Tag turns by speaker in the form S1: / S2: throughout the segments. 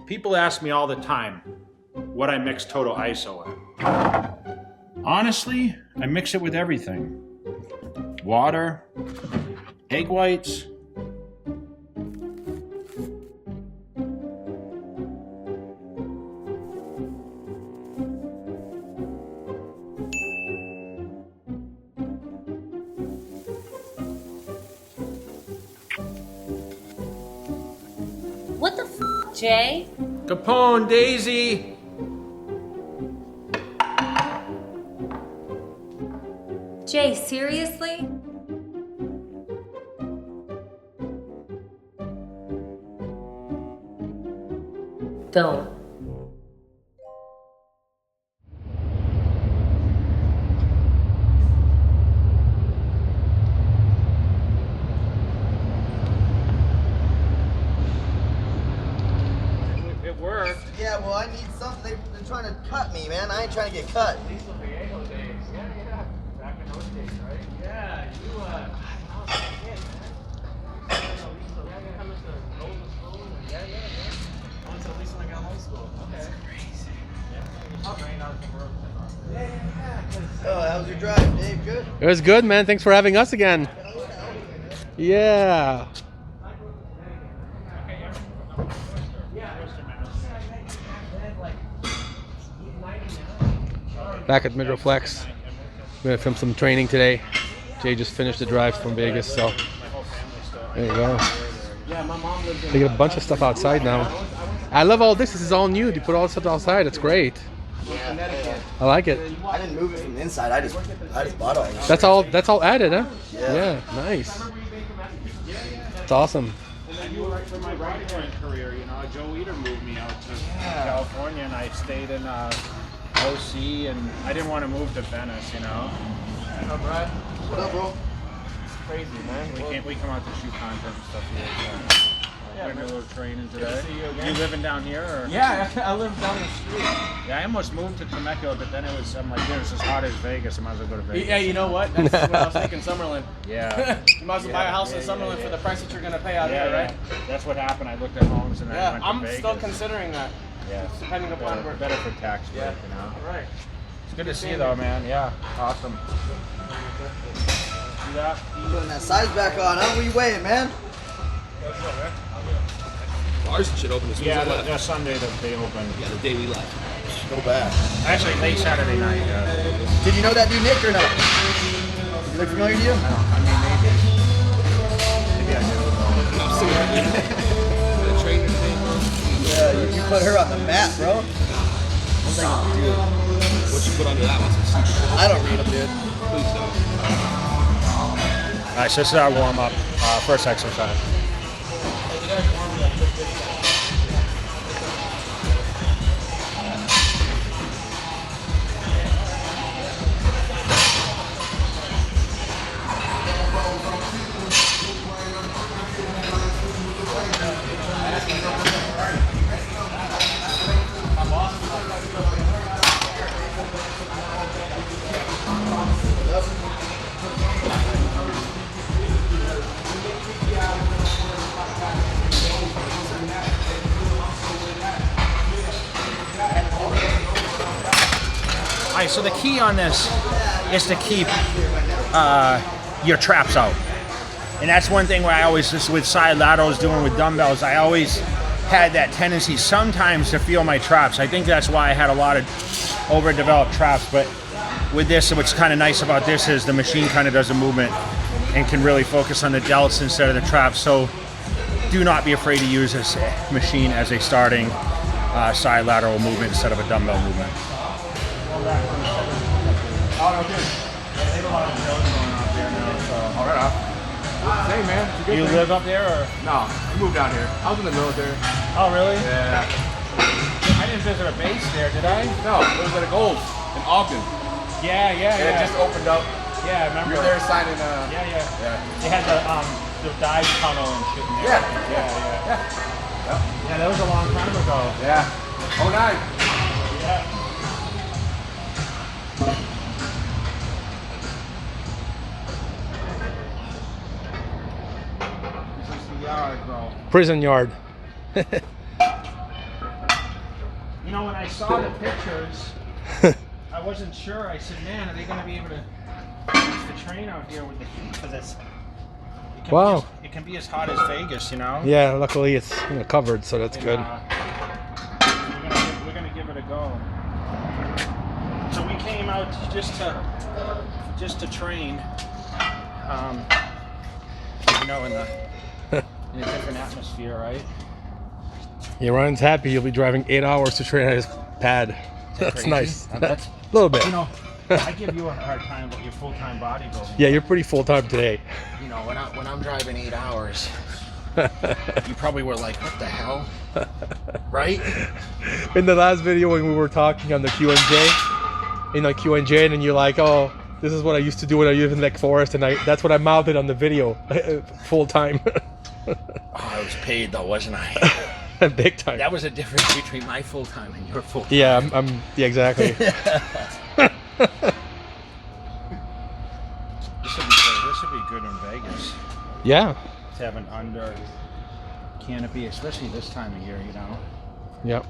S1: People ask me all the time what I mix Total ISO at. Honestly, I mix it with everything. Water, egg whites,
S2: What the f, Jay?
S1: Capone, Daisy.
S2: Jay, seriously? Don't.
S1: It worked.
S3: Yeah, well, I need something. They're trying to cut me, man. I ain't trying to get cut.
S1: Yeah. Back in those days, right? Yeah, you, I was a kid, man. I went to the least when I got high school. Okay. That's crazy.
S3: Oh, how was your drive, Dave? Good?
S4: It was good, man. Thanks for having us again. Yeah. Back at Metroflex. We're gonna film some training today. Jay just finished the drive from Vegas, so there you go. They got a bunch of stuff outside now. I love all this. This is all new. You put all this stuff outside. It's great. I like it.
S3: I didn't move it from the inside. I just bought all this.
S4: That's all added, huh?
S3: Yeah.
S4: Nice. It's awesome.
S1: And then you were right for my riding career, you know. Joe Eater moved me out to California, and I stayed in OC, and I didn't want to move to Venice, you know.
S3: What up, Brad? What up, bro?
S1: It's crazy, man. We come out to shoot content and stuff here. So. We're gonna do a little training today. You living down here? Or?
S5: Yeah, I live down the street.
S1: Yeah, I almost moved to Temecula, but then I'm like, dude, it's as hot as Vegas. I might as well go to Vegas.
S5: Yeah, you know what? That's what I was thinking, Summerlin.
S1: Yeah.
S5: You might as well buy a house in Summerlin for the price that you're going to pay out here, right?
S1: That's what happened. I looked at homes and then I went to
S5: I'm
S1: Vegas.
S5: Still considering that.
S1: Yeah.
S5: Just depending upon where.
S1: Better for tax break, you know?
S5: All right.
S1: It's good to see you though, man. Yeah, awesome. See that?
S3: Putting that size back on, huh? What are you weighing, man?
S6: Ours should open as soon as I left.
S1: Yeah, Sunday that they open.
S6: Yeah, the day we left.
S3: Go back.
S1: Actually, late Saturday night.
S3: Did you know that dude Nick or no? Does he look familiar to you?
S1: I mean, maybe. Maybe I do.
S6: I'm still the trainer thing.
S3: Yeah, you put her on the map, bro. Dude.
S6: What you put under that one?
S3: I don't read them, dude.
S6: Please don't.
S1: All right, so this is our warm up, first exercise. All right, so the key on this is to keep your traps out. And that's one thing where I always, just with side laterals, doing with dumbbells, I always had that tendency sometimes to feel my traps. I think that's why I had a lot of overdeveloped traps. But with this, what's kind of nice about this is the machine kind of does a movement and can really focus on the delts instead of the traps. So do not be afraid to use this machine as a starting side lateral movement instead of a dumbbell movement.
S5: Oh, no, good. They have a lot of shows going on there now, so. All right, hey, man. It's a good
S1: You
S5: thing.
S1: live up there, or?
S5: No, I moved down here. I was in the military.
S1: Oh, really?
S5: Yeah.
S1: I didn't visit a base there, did I?
S5: No, it was at a Gold in Ogden.
S1: Yeah.
S5: And it just opened up.
S1: Yeah, I remember.
S5: You were there signing,
S1: Yeah.
S5: Yeah.
S1: They had the dive tunnel and shit in there. Yeah. Yeah, that was a long time ago.
S5: Yeah. Oh, nice.
S1: Yeah. This is the yard, bro.
S4: Prison yard.
S1: know, when I saw the pictures, I wasn't sure. I said, man, are they going to be able to use the train out here with the heat? Because
S4: Wow.
S1: It can be as hot as Vegas, you know?
S4: Yeah, luckily it's covered, so that's good.
S1: We're gonna give it a go. So we came out just to train, you know, in a different atmosphere, right?
S4: Yeah, Ryan's happy. He'll be driving 8 hours to train at his pad. That's
S1: crazy?
S4: nice.
S1: That's
S4: A little bit.
S1: You know, I give you a hard time about your full-time bodybuilding.
S4: Yeah, you're pretty full time today.
S1: You know, when I'm driving 8 hours, you probably were like, what the hell? Right?
S4: In the last video when we were talking on the Q&J, and then you're like, oh, this is what I used to do when I lived in Lake Forest, and that's what I mouthed on the video, full time.
S1: Oh, I was paid though, wasn't I?
S4: Big time.
S1: That was a difference between my full-time and your full-time.
S4: Yeah, yeah, exactly.
S1: This would be good in Vegas.
S4: Yeah.
S1: To have an under canopy, especially this time of year, you know.
S4: Yep.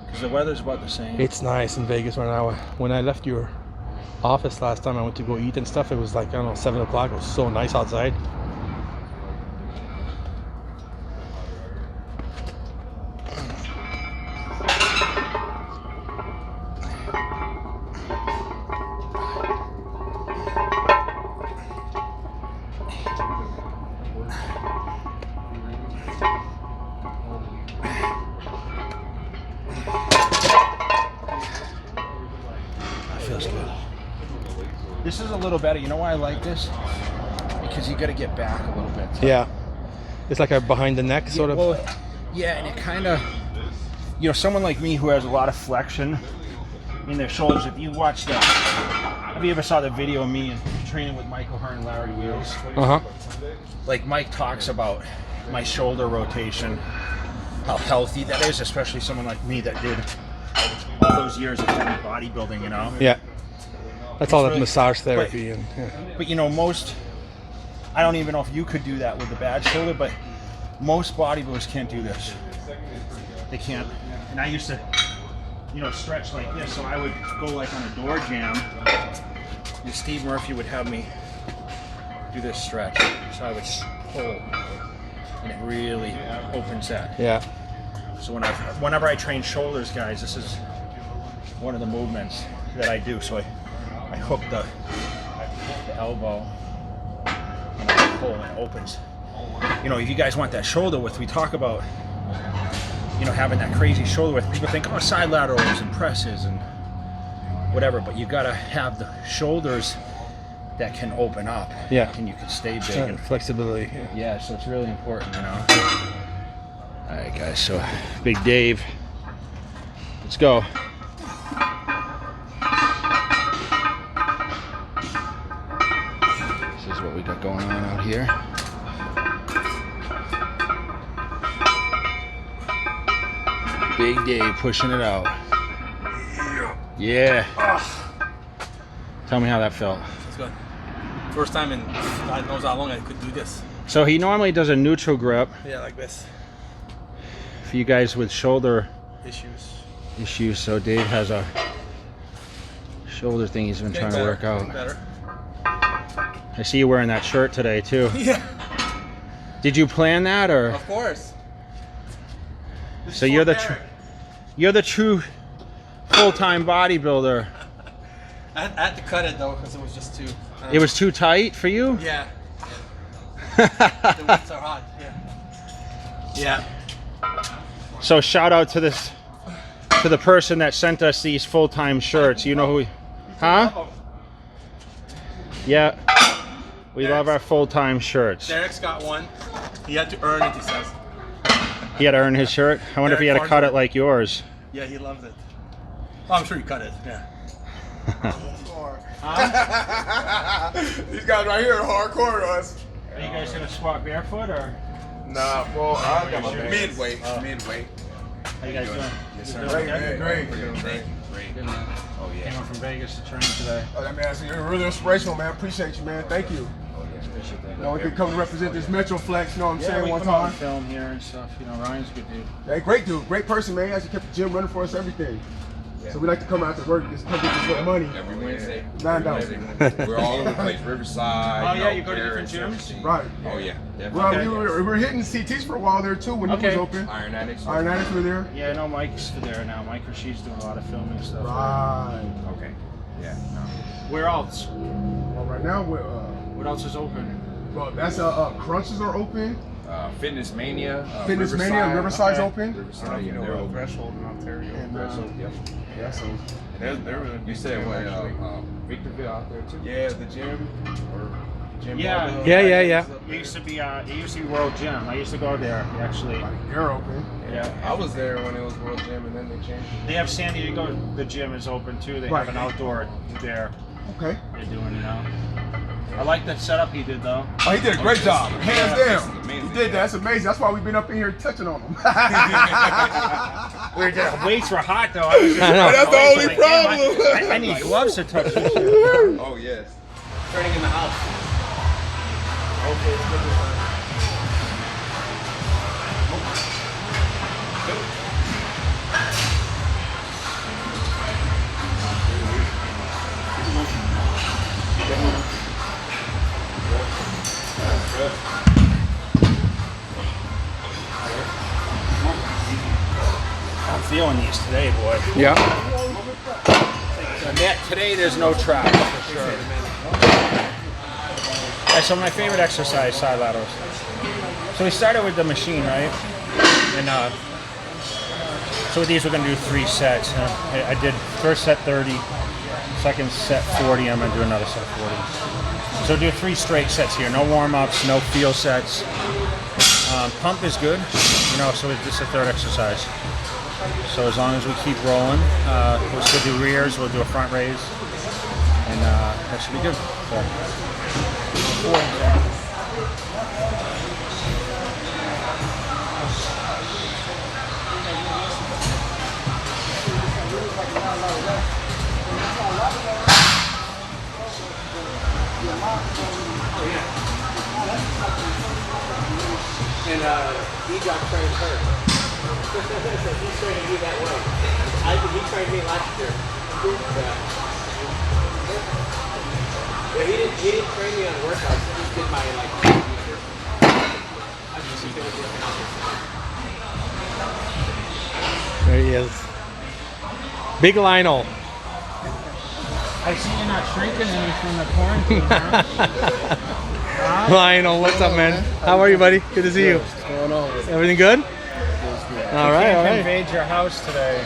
S1: Because the weather's about the same.
S4: It's nice in Vegas right now. When I left your office last time, I went to go eat and stuff. It was like, I don't know, 7 o'clock. It was so nice outside.
S1: This is a little better. You know why I like this? Because you got to get back a little bit.
S4: Yeah. It's like a behind the neck sort of.
S1: Well, yeah, and it kind of, you know, someone like me who has a lot of flexion in their shoulders. If you watch that, have you ever saw the video of me training with Michael Hearn and Larry Wheels? Like Mike talks about my shoulder rotation, how healthy that is, especially someone like me that did all those years of heavy bodybuilding, you know?
S4: Yeah. That's all that
S1: really,
S4: massage therapy.
S1: But you know, I don't even know if you could do that with a bad shoulder, but most bodybuilders can't do this. They can't. And I used to, you know, stretch like this, so I would go like on a door jam, and Steve Murphy would have me do this stretch. So I would pull, and it really opens that.
S4: Yeah.
S1: So whenever I train shoulders, guys, this is one of the movements that I do. So I hook the elbow and I pull and it opens. You know, if you guys want that shoulder width, we talk about, you know, having that crazy shoulder width. People think, oh, side laterals and presses and whatever, but you gotta have the shoulders that can open up.
S4: Yeah.
S1: And you can stay big.
S4: And flexibility.
S1: Yeah, so it's really important, you know. All right, guys, so Big Dave, let's go. This is what we got going on out here. Big Dave pushing it out. Yeah. Tell me how that felt.
S7: It's good. First time in God knows how long I could do this.
S1: So he normally does a neutral grip.
S7: Yeah, like this.
S1: For you guys with shoulder
S7: Issues.
S1: so Dave has a shoulder thing he's been trying to work out.
S7: Better.
S1: I see you wearing that shirt today too.
S7: Yeah.
S1: Did you plan that, or?
S7: Of course.
S1: So you're the true full-time bodybuilder.
S7: I had to cut it though because it was just too.
S1: It was too tight for you?
S7: Yeah. The weights are hot. Yeah.
S1: So shout out to the person that sent us these full-time shirts. You know who? Huh? Yeah. We love our full-time shirts.
S7: Derek's got one. He had to earn it, he says.
S1: He had to earn his shirt. I wonder if he had to cut it like yours.
S7: Yeah, he loves it. Oh, I'm sure he cut it. Yeah.
S5: These guys right here are hardcore to us.
S1: Are you guys gonna squat barefoot or?
S5: Nah, well, I got my
S6: Midweight.
S1: How you guys doing?
S6: Yes, sir.
S5: Great, man, great.
S1: Good, man.
S6: Oh, yeah.
S1: Came up from Vegas to train today.
S5: Oh, man, you're really inspirational, man. Appreciate you, man. Thank you.
S1: Appreciate that.
S5: You know, we can come to represent this Metroflex, you know what I'm
S1: Yeah,
S5: saying,
S1: we
S5: one
S1: come out and
S5: time.
S1: film here and stuff. You know, Ryan's a good dude.
S5: Hey, great dude, great person, man. He actually kept the gym running for us, everything. So we like to come out to work, just come get this little money.
S6: Every Wednesday.
S5: $9.
S6: We're all over the place. Riverside.
S1: Oh, yeah, you go to different
S6: Paris,
S1: gyms?
S5: Right.
S6: Oh, yeah.
S5: Well,
S6: Definitely.
S5: we were hitting CTs for a while there too when he was open.
S6: Iron Addicts.
S5: Iron Addicts were there.
S1: Yeah, I know Mike's there now. Mike Rasheed's doing a lot of filming and stuff.
S5: Right.
S6: Okay. Yeah. No.
S1: Where else?
S5: Well, right now, we're,
S1: What else is open?
S5: well, that's Crunches are open.
S6: Fitness Mania.
S5: Fitness Mania, Riverside's open.
S6: Riverside, yeah, they're open.
S7: Threshold in Ontario.
S5: And,
S6: Threshold, yep.
S5: yeah, so
S7: They're really
S6: You said what? Victorville out there too.
S7: yeah, the gym or gym.
S1: Yeah.
S7: barbell.
S4: Yeah.
S1: It used to be World Gym. I used to go there actually.
S5: they're open.
S1: Yeah.
S7: I was there when it was World Gym, and then they changed it.
S1: They have San Diego. The gym is open too. They
S5: Right.
S1: have an outdoor there.
S5: Okay.
S1: They're doing, you know. I like the setup he did though.
S5: Oh, he did a great job, hands
S6: This is
S5: down.
S6: amazing.
S5: He did that. That's amazing. That's why we've been up in here touching on him.
S1: The weights were hot though. I was just,
S5: That's the only
S1: like, damn,
S5: problem.
S1: I need gloves to touch this shit.
S6: Oh yes.
S1: Turning in the house.
S7: Okay, it's good this time.
S1: I'm feeling these today, boy.
S4: Yeah.
S1: Today there's no trap for sure. Yeah, so my favorite exercise, side laterals. So we started with the machine, right? And so with these we're gonna do 3 sets. I did first set 30, second set 40. I'm gonna do another set 40. So do 3 straight sets here. No warm-ups, no feel sets. Pump is good, you know. So it's a third exercise. So as long as we keep rolling, we'll still do rears, we'll do a front raise, and that should be good.
S8: And he got trained hurt. So he's training me that way. He trained me last year. Yeah, he didn't train me on workouts. He just did my
S4: There he is. Big Lionel.
S1: I see you're not shrinking any from the quarantine, huh?
S4: Lionel, what's up, man? How are you, buddy? Good to see you.
S3: What's going on?
S4: Everything good? All right, all right.
S1: Invade your house today.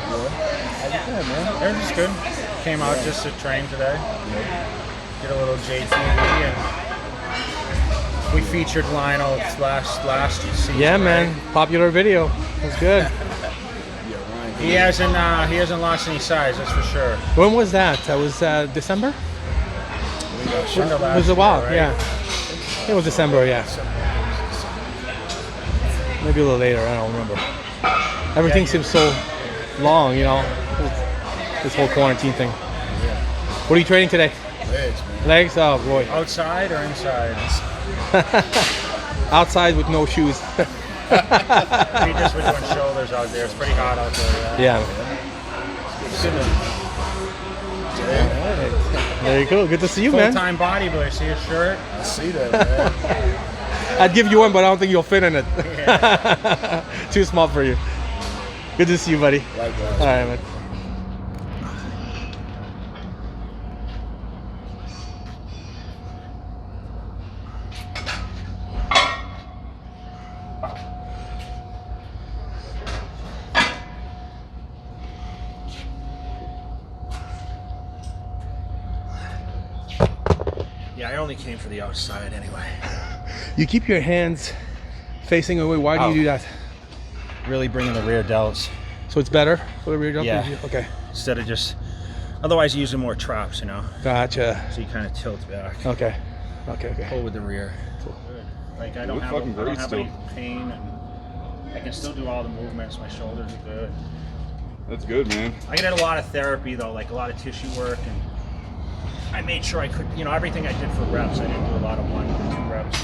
S1: Everything's good. Came out just to train today. Did a little JTV and we featured Lionel last season.
S4: Yeah, man. Popular video. That's good.
S1: He hasn't lost any size, that's for sure.
S4: When was that? That was December? It was a while, yeah. It was December, yeah. Maybe a little later, I don't remember. Everything seems so long, you know, this whole quarantine thing. What are you training today?
S5: Legs, man.
S4: Legs? Oh, boy.
S1: Outside or inside?
S4: Outside with no shoes.
S1: We just were doing shoulders out there. It's pretty hot out there.
S4: Yeah. There you go. Good to see you, man.
S1: Full-time bodybuilder. See his shirt?
S5: I see that, man.
S4: I'd give you one, but I don't think you'll fit in it. Too small for you. Good to see you, buddy.
S5: Likewise.
S4: All right, man.
S1: Yeah, I only came for the outside anyway.
S4: You keep your hands facing away. Why do you do that?
S1: Really bringing the rear delts.
S4: So it's better for the rear jump?
S1: Yeah.
S4: Okay.
S1: Instead of just, otherwise using more traps, you know.
S4: Gotcha.
S1: So you kind of tilt back.
S4: Okay. Okay.
S1: Pull with the rear. Like I don't have any pain, and I can still do all the movements. My shoulders are good.
S5: That's good, man.
S1: I did a lot of therapy though, like a lot of tissue work, and I made sure I could, you know, everything I did for reps. I didn't do a lot of 1 or 2 reps.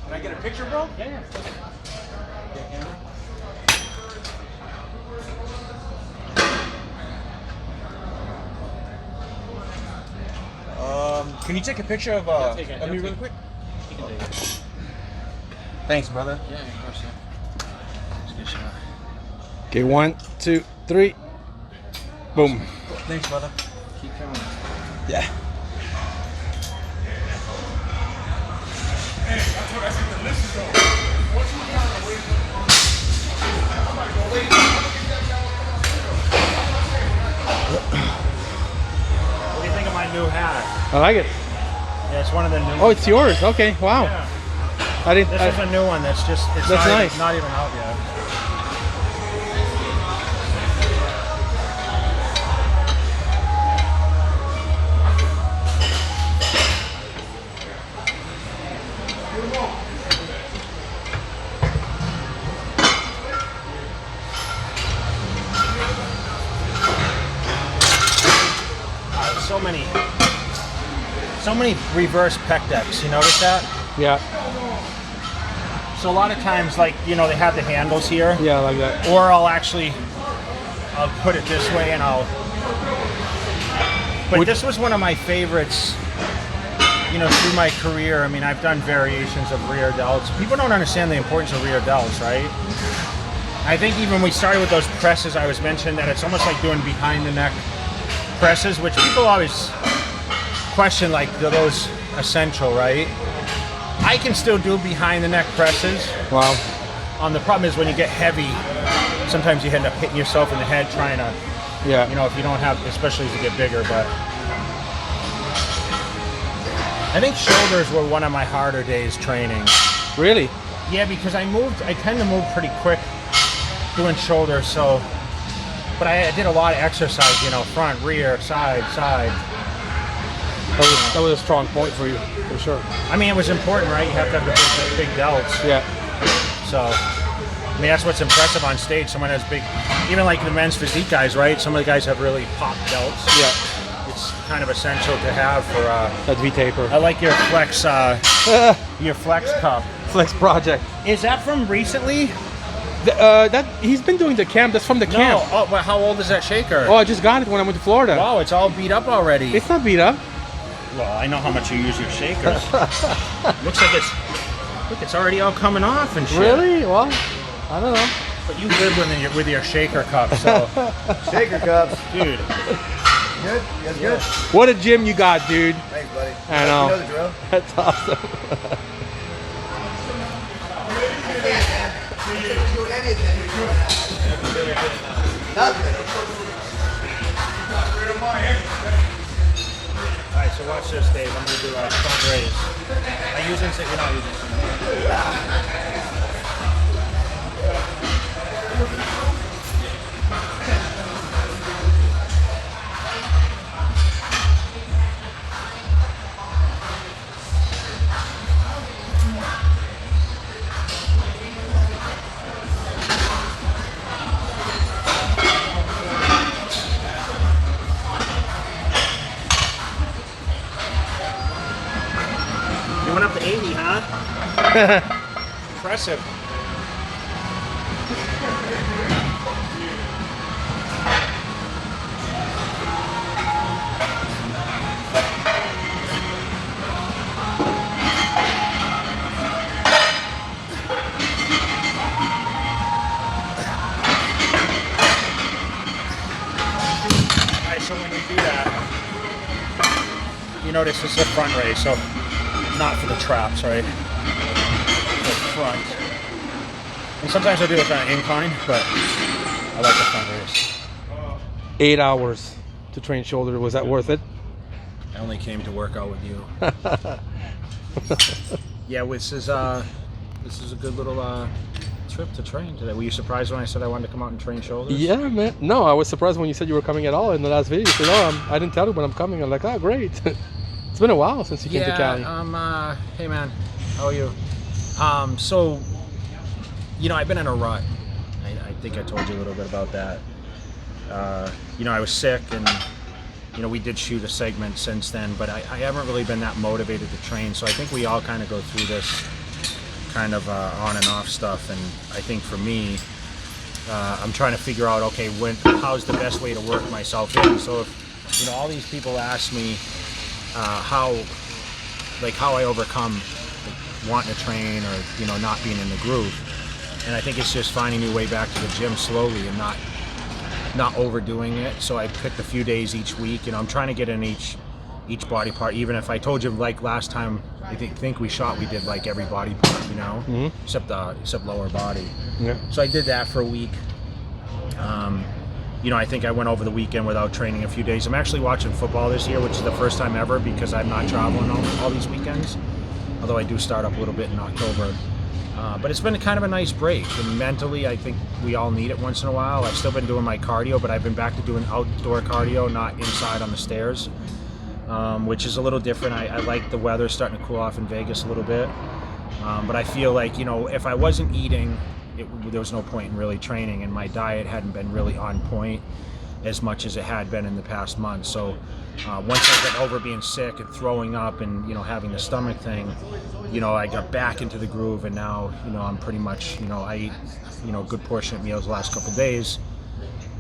S8: Can I get a picture, bro?
S1: Yeah.
S8: Can you take a picture of me really quick?
S1: You can take it.
S8: Thanks, brother.
S1: Yeah, of course. It's a good shot.
S4: Okay, 1, 2, 3. Boom.
S8: Thanks, brother.
S1: Keep going.
S8: Yeah.
S1: What do you think of my new hat?
S4: I like it.
S1: Yeah, it's one of the new.
S4: Oh, it's yours. Okay. Wow.
S1: Yeah.
S4: I didn't.
S1: This is a new one that's just. It's
S4: That's
S1: not
S4: nice.
S1: Even, not even out yet. So many reverse pec decks. You notice that?
S4: Yeah.
S1: So a lot of times, like, you know, they have the handles here.
S4: Yeah, I like that.
S1: Or I'll put it this way and But this was one of my favorites, you know, through my career. I mean, I've done variations of rear delts. People don't understand the importance of rear delts, right? I think even when we started with those presses, I was mentioning that it's almost like doing behind the neck presses, which people always question, like, are those essential, right? I can still do behind the neck presses.
S4: Wow.
S1: The problem is when you get heavy, sometimes you end up hitting yourself in the head trying to,
S4: Yeah.
S1: you know, if you don't have, especially as you get bigger. But I think shoulders were one of my harder days training.
S4: Really?
S1: Yeah, because I tend to move pretty quick doing shoulders, so, but I did a lot of exercise, you know, front, rear, side.
S4: That was a strong point for you, for sure.
S1: I mean, it was important, right? You have to have the big delts.
S4: Yeah.
S1: So, I mean, that's what's impressive on stage. Someone has big, even like the men's physique guys, right? Some of the guys have really popped delts.
S4: Yeah.
S1: It's kind of essential to have for.
S4: That V-taper.
S1: I like your flex, your flex cup.
S4: Flex project.
S1: Is that from recently?
S4: That he's been doing the camp. That's from the camp.
S1: No. Oh, but how old is that shaker?
S4: Oh, I just got it when I went to Florida.
S1: Wow, it's all beat up already.
S4: It's not beat up.
S1: Well, I know how much you use your shakers. Looks like it's already all coming off and shit.
S4: Really? Well, I don't know.
S1: But you live with your shaker cup, so
S3: Shaker cups.
S1: dude.
S3: Good? You guys good?
S4: What a gym you got, dude.
S3: Thanks, buddy.
S4: I know.
S3: You know the drill.
S4: That's awesome.
S3: Doing anything. Nothing.
S1: Alright, so watch this, Dave. I'm gonna do a front raise. Are you using it? You're not using it. You went up to 80, huh? Impressive. Alright, so when you do that, you notice this is a front raise, so not for the traps, right? The front. And sometimes I'll do it on an incline, but I like the front raise.
S4: 8 hours to train shoulder. Was that worth it?
S1: I only came to work out with you. Yeah, this is a good little trip to train today. Were you surprised when I said I wanted to come out and train shoulders?
S4: Yeah, man. No, I was surprised when you said you were coming at all in the last video. You said, "Oh, I didn't tell you when I'm coming." I'm like, "Oh, great." It's been a while since you came to Cali.
S1: Hey man, how are you? So, you know, I've been in a rut. I think I told you a little bit about that. You know, I was sick, and you know, we did shoot a segment since then, but I haven't really been that motivated to train. So I think we all kind of go through this kind of on and off stuff, and I think for me, I'm trying to figure out, okay, how's the best way to work myself in. So if, you know, all these people ask me how I overcome like, wanting to train or, you know, not being in the groove, and I think it's just finding your way back to the gym slowly and not overdoing it. So I picked a few days each week. You know, I'm trying to get in each body part. Even if I told you, like last time, I think we did like every body part, you know, except lower body.
S4: Yeah.
S1: So I did that for a week. You know, I think I went over the weekend without training a few days. I'm actually watching football this year, which is the first time ever because I'm not traveling all these weekends. Although I do start up a little bit in October. But it's been kind of a nice break, and mentally I think we all need it once in a while. I've still been doing my cardio, but I've been back to doing outdoor cardio, not inside on the stairs, which is a little different. I like the weather starting to cool off in Vegas a little bit, but I feel like, you know, if I wasn't eating, there was no point in really training, and my diet hadn't been really on point as much as it had been in the past month. So once I got over being sick and throwing up and, you know, having the stomach thing, you know, I got back into the groove, and now, you know, I'm pretty much, you know, I eat, you know, a good portion of meals the last couple of days,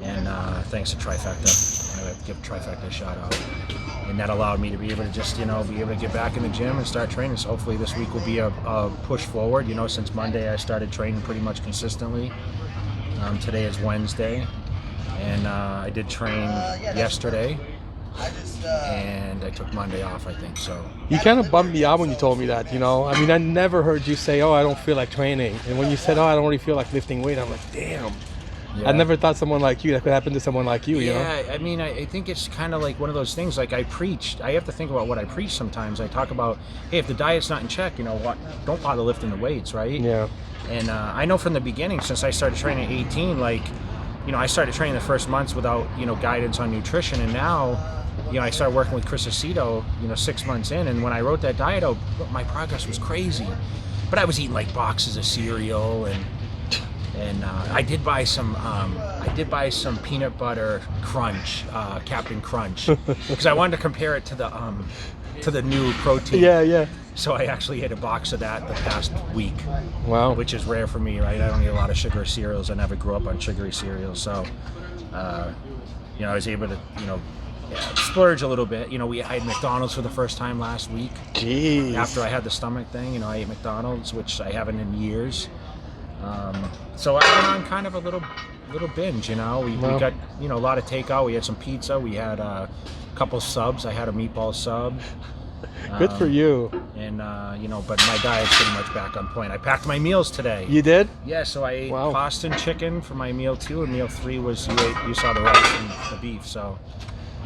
S1: and thanks to Trifecta, I have to give Trifecta a shout out, and that allowed me to be able to just, you know, be able to get back in the gym and start training. So hopefully this week will be a push forward. You know, since Monday I started training pretty much consistently. Today is Wednesday, and I did train yesterday, and I took Monday off, I think. So
S4: You kind of bummed me out when you told me that, you know. I mean, I never heard you say, "Oh, I don't feel like training." And when you said, "Oh, I don't really feel like lifting weight," I'm like, damn.
S1: yeah.
S4: I never thought someone like you, that could happen to someone like you, you know?
S1: Yeah, I mean, I think it's kind of like one of those things, like I have to think about what I preach sometimes. I talk about, hey, if the diet's not in check, you know, don't bother lifting the weights, right?
S4: Yeah.
S1: And I know from the beginning, since I started training at 18, like, you know, I started training the first months without, you know, guidance on nutrition, and now, you know, I started working with Chris Aceto, you know, 6 months in, and when I wrote that diet out, my progress was crazy. But I was eating like boxes of cereal, and I did buy some peanut butter crunch, Captain Crunch, because I wanted to compare it to the new protein.
S4: Yeah.
S1: So I actually ate a box of that the past week.
S4: Wow.
S1: Which is rare for me, right? I don't eat a lot of sugary cereals. I never grew up on sugary cereals, so you know, I was able to, you know, splurge a little bit. You know, I had McDonald's for the first time last week.
S4: Jeez.
S1: After I had the stomach thing, you know, I ate McDonald's, which I haven't in years. So I went on kind of a little binge, you know. We got, you know, a lot of takeout. We had some pizza. We had a couple subs. I had a meatball sub.
S4: Good for you.
S1: And, you know, but my diet's pretty much back on point. I packed my meals today.
S4: You did?
S1: Yeah, so I ate pasta and chicken for my meal 2, and meal 3 was, you saw the rice and the beef, so.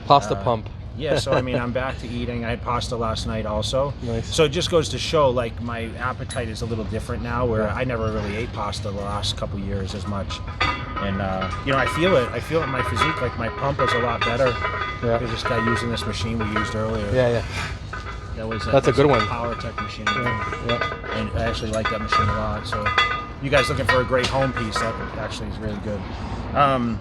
S4: Pasta pump.
S1: Yeah, so I mean, I'm back to eating. I had pasta last night also.
S4: Nice.
S1: So it just goes to show, like, my appetite is a little different now, where I never really ate pasta the last couple years as much. And, you know, I feel it in my physique. Like, my pump is a lot better.
S4: Yeah.
S1: There's this guy using this machine we used earlier.
S4: Yeah.
S1: That's
S4: a good one.
S1: Power Tech machine.
S4: Yeah.
S1: And I actually like that machine a lot. So you guys looking for a great home piece, that actually is really good.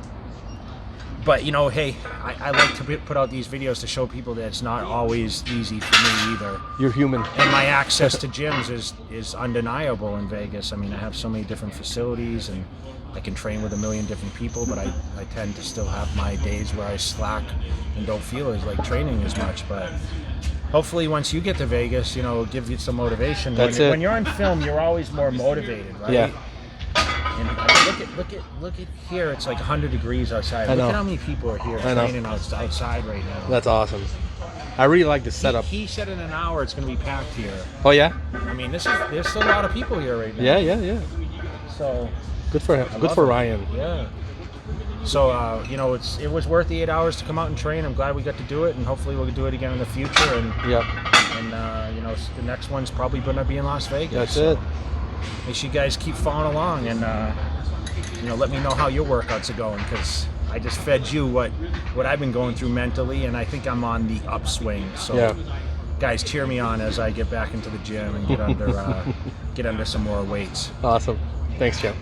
S1: But, you know, hey, I like to put out these videos to show people that it's not always easy for me either.
S4: You're human.
S1: And my access to gyms is undeniable in Vegas. I mean, I have so many different facilities, and I can train with a million different people, but I tend to still have my days where I slack and don't feel as like training as much. But hopefully once you get to Vegas, you know, it'll give you some motivation. When you're on film, you're always more motivated, right?
S4: Yeah.
S1: And I mean, look at here. It's like 100 degrees outside. Look at how many people are here training outside right now.
S4: That's awesome. I really like the setup.
S1: He said in an hour it's going to be packed here.
S4: Oh yeah?
S1: I mean, there's still a lot of people here right now.
S4: Yeah.
S1: So
S4: good for him. Good for Ryan.
S1: Yeah. So you know, it was worth the 8 hours to come out and train. I'm glad we got to do it, and hopefully we'll do it again in the future. And
S4: yep.
S1: And you know, the next one's probably going to be in Las Vegas.
S4: That's
S1: so.
S4: it.
S1: make sure you guys keep following along, and let me know how your workouts are going, because I just fed you what I've been going through mentally, and I think I'm on the upswing. So,
S4: Yeah.
S1: guys, cheer me on as I get back into the gym and get under some more weights.
S4: Awesome. Thanks, Jim.